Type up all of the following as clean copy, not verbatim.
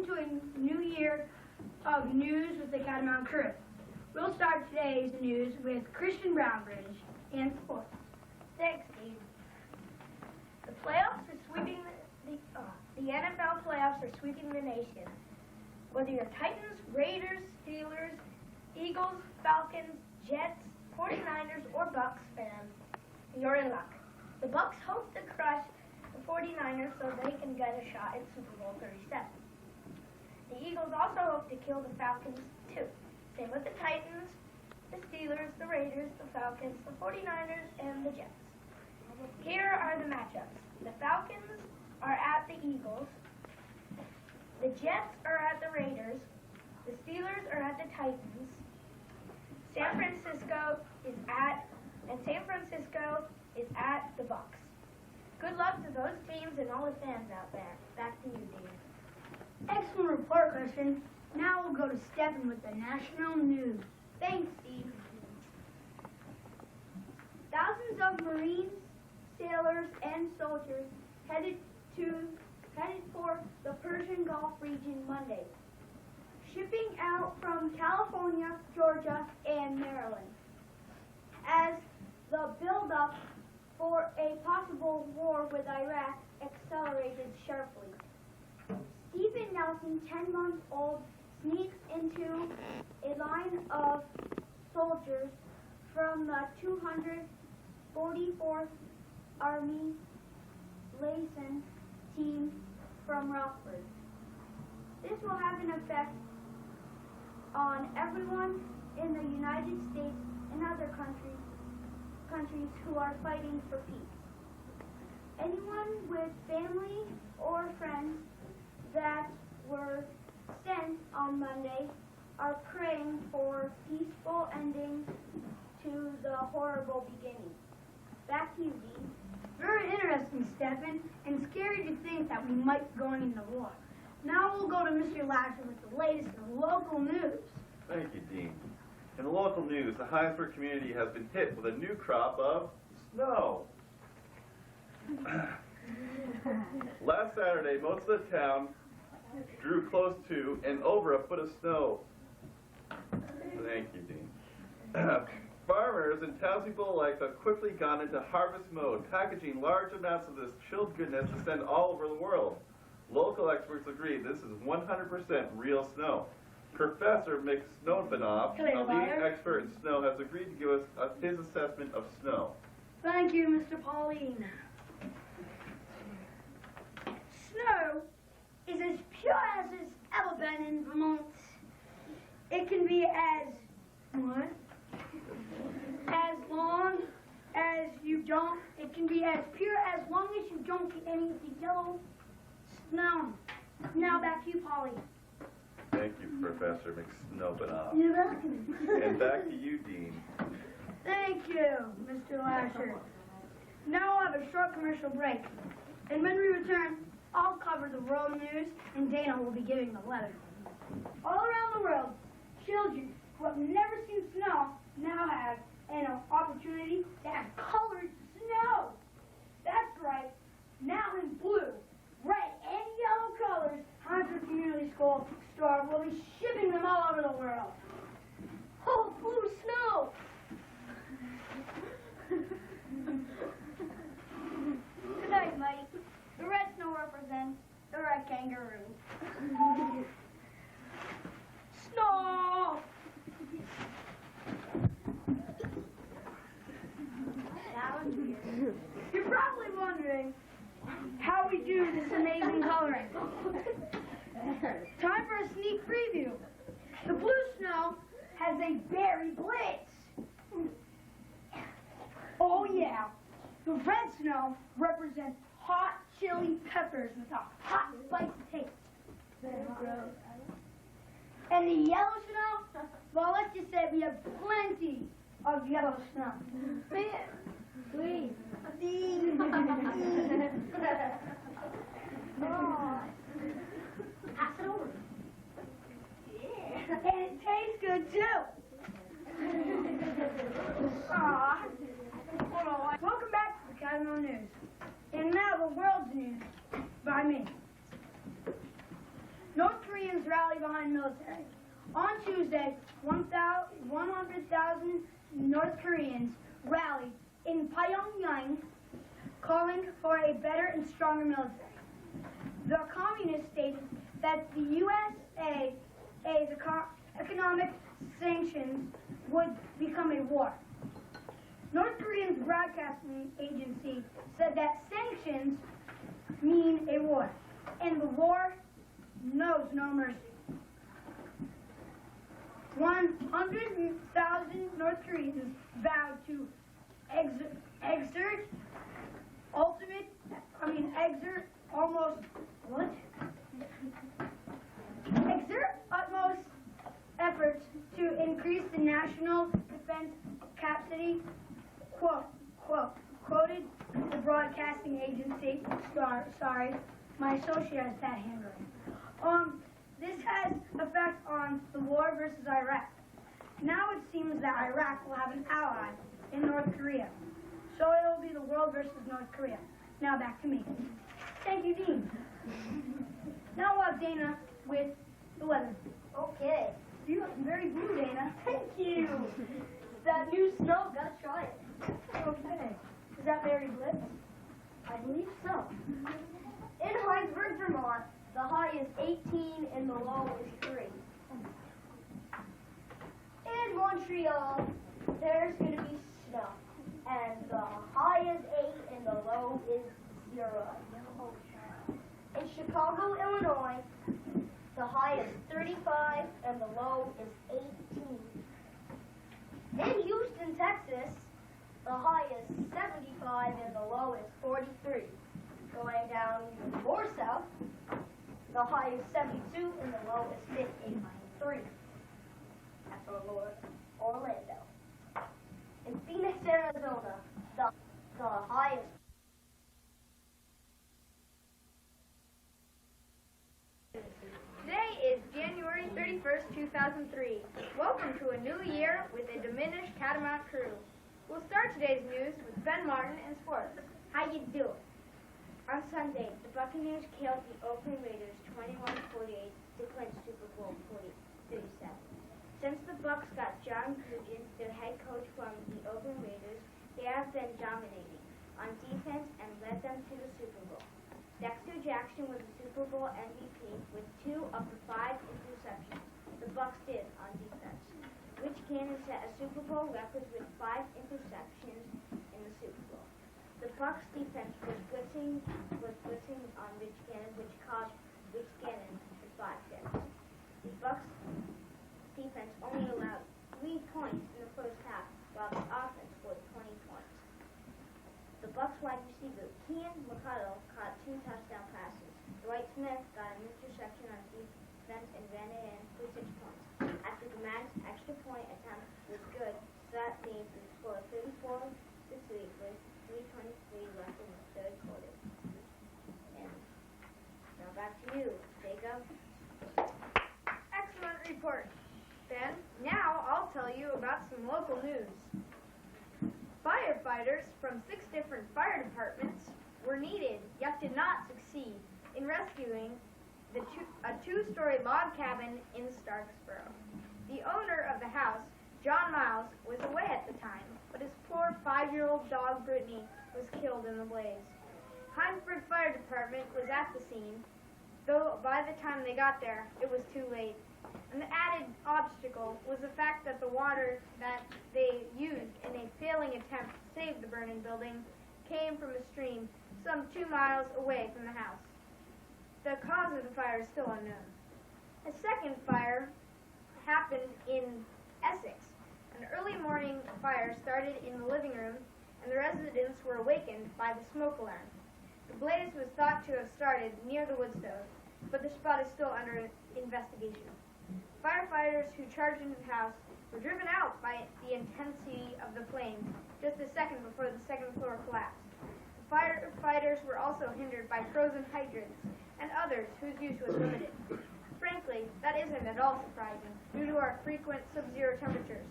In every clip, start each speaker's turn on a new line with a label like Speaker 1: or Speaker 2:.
Speaker 1: welcome to a new year of news with the Catamount crew. We'll start today's news with Christian Brownbridge and sports.
Speaker 2: Thanks, Steve. The playoffs are sweeping the NFL playoffs are sweeping the nation. Whether you're Titans, Raiders, Steelers, Eagles, Falcons, Jets, 49ers, or Bucks fans, you're in luck. The Bucks hope to crush the 49ers so they can get a shot at Super Bowl 37. The Eagles also hope to kill the Falcons too. Same with the Titans, the Steelers, the Raiders, the Falcons, the 49ers, and the Jets. Here are the matchups. The Falcons are at the Eagles. The Jets are at the Raiders. The Steelers are at the Titans. San Francisco is at the Bucks. Good luck to those teams and all the fans out there. Back to you, Dean.
Speaker 1: Excellent report, Christian. Now we'll go to Stephen with the national news.
Speaker 2: Thanks, Steve.
Speaker 1: Thousands of Marines, sailors, and soldiers headed for the Persian Gulf region Monday, shipping out from California, Georgia, and Maryland. As the buildup for a possible war with Iraq accelerated sharply, Stephen Nelson, 10-month-old, sneaks into a line of soldiers from the 244th Army Liaison Team from Rockford. This will have an effect on everyone in the United States and other countries who are fighting for peace. Anyone with family or friends that were sent on Monday are praying for peaceful ending to the horrible beginning. Back to you, Dean. Very interesting, Stephen, and scary to think that we might be going into war. Now we'll go to Mr. Lasher with the latest in local news.
Speaker 3: Thank you, Dean. In the local news, the Hinesburg community has been hit with a new crop of snow. Last Saturday, most of the town drew close to and over a foot of snow. Thank you, Dean. Farmers and townspeople alike have quickly gone into harvest mode, packaging large amounts of this chilled goodness to send all over the world. Local experts agree this is 100% real snow. Professor McSnowbanoff, a leading expert in snow, has agreed to give us his assessment of snow.
Speaker 1: Thank you, Mr. Pauline. Snow is as pure as it's ever been in Vermont. It can be as long as you don't. It can be as pure as long as you don't get any of the yellow snow. Now back to you, Polly.
Speaker 3: Thank you, Professor McSnowbanoff.
Speaker 1: You're welcome.
Speaker 3: And back to you, Dean.
Speaker 1: Thank you, Mr. Lasher. Now we'll have a short commercial break. And when we return, I'll cover the world news, and Dana will be giving the weather. All around the world, children who have never seen snow now have an opportunity to have colored snow. That's right. Now in blue, red, and yellow colors, Hinesburg Community School store will be shipping them all over the world. Oh, blue snow!
Speaker 2: Good night, Mike. The red snow represents the red kangaroo.
Speaker 1: Snow!
Speaker 2: That was weird.
Speaker 1: You're probably wondering how we do this amazing coloring. Time for a sneak preview. The blue snow has a berry blitz. Oh yeah. The red snow represents hot chili peppers with a hot spicy taste. And the yellow snow, well, let's just say we have plenty of yellow snow. Man, please. Oh. Pass it over. Yeah. And it tastes good too. Aw. Welcome back to the Catamount News. And now the world's news by me. North Korea
Speaker 2: behind military. On Tuesday, 100,000 North Koreans rallied in Pyongyang, calling for a better and stronger military. The communists stated that the USA's economic sanctions would become a war. North Korea's broadcasting agency said that sanctions mean a war, and the war knows no mercy. 100,000 North Koreans vowed to exert utmost efforts to increase the national defense capacity, quoted the broadcasting agency. Sorry, my associate has bad handwriting. This has effect on the war versus Iraq. Now it seems that Iraq will have an ally in North Korea. So it will be the world versus North Korea. Now back to me. Thank you, Dean. Now we'll have Dana with the weather.
Speaker 1: Okay.
Speaker 2: You look very blue, Dana.
Speaker 1: Thank you. That new snow, gotta try it.
Speaker 2: Okay. Is that Mary Blitz?
Speaker 1: I believe so. In Heinsberg, Vermont, the high is 18 and the low is 3. In Montreal, there's going to be snow, and the high is 8 and the low is 0. In Chicago, Illinois, the high is 35 and the low is 18. In Houston, Texas, the high is 75 and the low is 43. Going down even more south, the high is 72 and the low is 53. That's Orlando. In Phoenix, Arizona, the high is
Speaker 4: Today is January 31st, 2003. Welcome to a new year with a diminished Catamount crew. We'll start today's news with Ben Martin and sports. How you doing? On Sunday, the Buccaneers killed the Oakland Raiders 21-48 to clinch Super Bowl 37. Since the Bucs got John Gruden, their head coach from the Oakland Raiders, they have been dominating on defense and led them to the Super Bowl. Dexter Jackson was the Super Bowl MVP with 2 of the 5 interceptions the Bucs did on defense. Rich Gannon set a Super Bowl record with 5 interceptions in the Super Bowl. The Bucs defense was blitzing on Rich Gannon, which caused Rich Gannon to 5 sacks. The Bucs defense only allowed 3 points in the first half, while the offense scored 20 points. The Bucs wide receiver Kean McCullough caught 2 touchdown passes. Dwight Smith got an interception on defense and ran it in for 6 points. After the man's extra point attempt was good, so that means the score 34-3 with 3:23 left in the third quarter. And now back to you, Jacob.
Speaker 2: Excellent report, Ben. Now I'll tell you about some local news. Firefighters from 6 different fire departments were needed, yet did not succeed in rescuing a 2-story log cabin in Starksboro. The owner of the house, John Miles, was away at the time, but his poor 5-year-old dog, Brittany, was killed in the blaze. Heinsberg Fire Department was at the scene, though by the time they got there, it was too late. And the added obstacle was the fact that the water that they used in a failing attempt to save the burning building came from a stream some 2 miles away from the house. The cause of the fire is still unknown. A second fire happened in Essex. An early morning fire started in the living room, and the residents were awakened by the smoke alarm. The blaze was thought to have started near the wood stove, but the spot is still under investigation. Firefighters who charged into the house were driven out by the intensity of the flames just a second before the second floor collapsed. The firefighters were also hindered by frozen hydrants and others whose use was limited. Frankly, that isn't at all surprising due to our frequent sub-zero temperatures.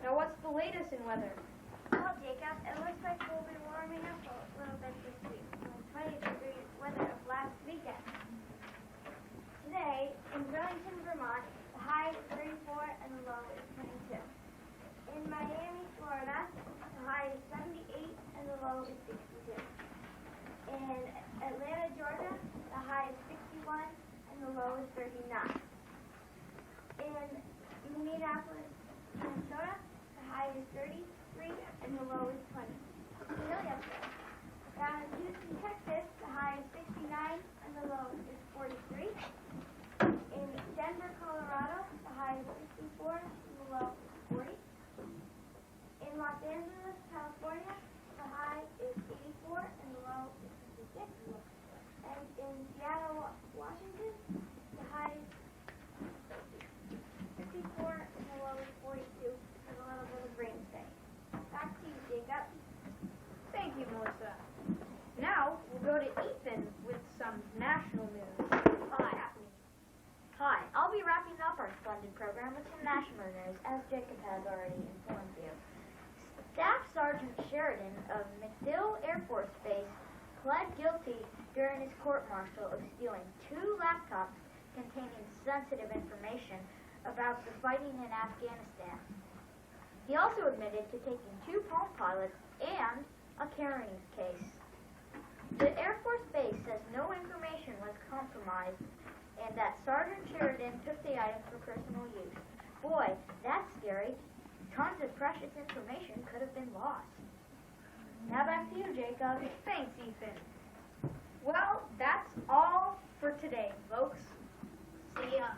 Speaker 2: Now what's the latest in weather?
Speaker 1: Well, Jacob, it looks like we'll be warming up a little bit this week. 20-degree weather of last weekend. Today, in Burlington, Vermont, In Miami, Florida, the high is 78 and the low is 62. In Atlanta, Georgia, the high is 61 and the low is 39. In Minneapolis, Minnesota, the high is 33 and the low is 20. Really up there. Down in Houston, Texas, the high is 69 and the low is 43. In Denver, Colorado, the high is 64 and the low is 40. In Los Angeles, California, the high is 84 and the low is 56. And in Seattle, Washington, the high is 54 and the low is 42 and a little bit of rain today. Back to you, Jacob.
Speaker 4: Thank you, Melissa. Now we'll go to Ethan with some national news.
Speaker 5: Hi, I'll be wrapping up our splendid program with some national news, as Jacob has already informed you. Staff Sergeant Sheridan of MacDill Air Force Base pled guilty during his court-martial of stealing 2 laptops containing sensitive information about the fighting in Afghanistan. He also admitted to taking 2 Palm Pilots and a carrying case. The Air Force Base says no information was compromised and that Sergeant Sheridan took the items for personal use. Boy, that's scary. Tons of precious information could have been lost. Now back to you, Jacob.
Speaker 4: Thanks, Ethan. Well, that's all for today, folks. See ya.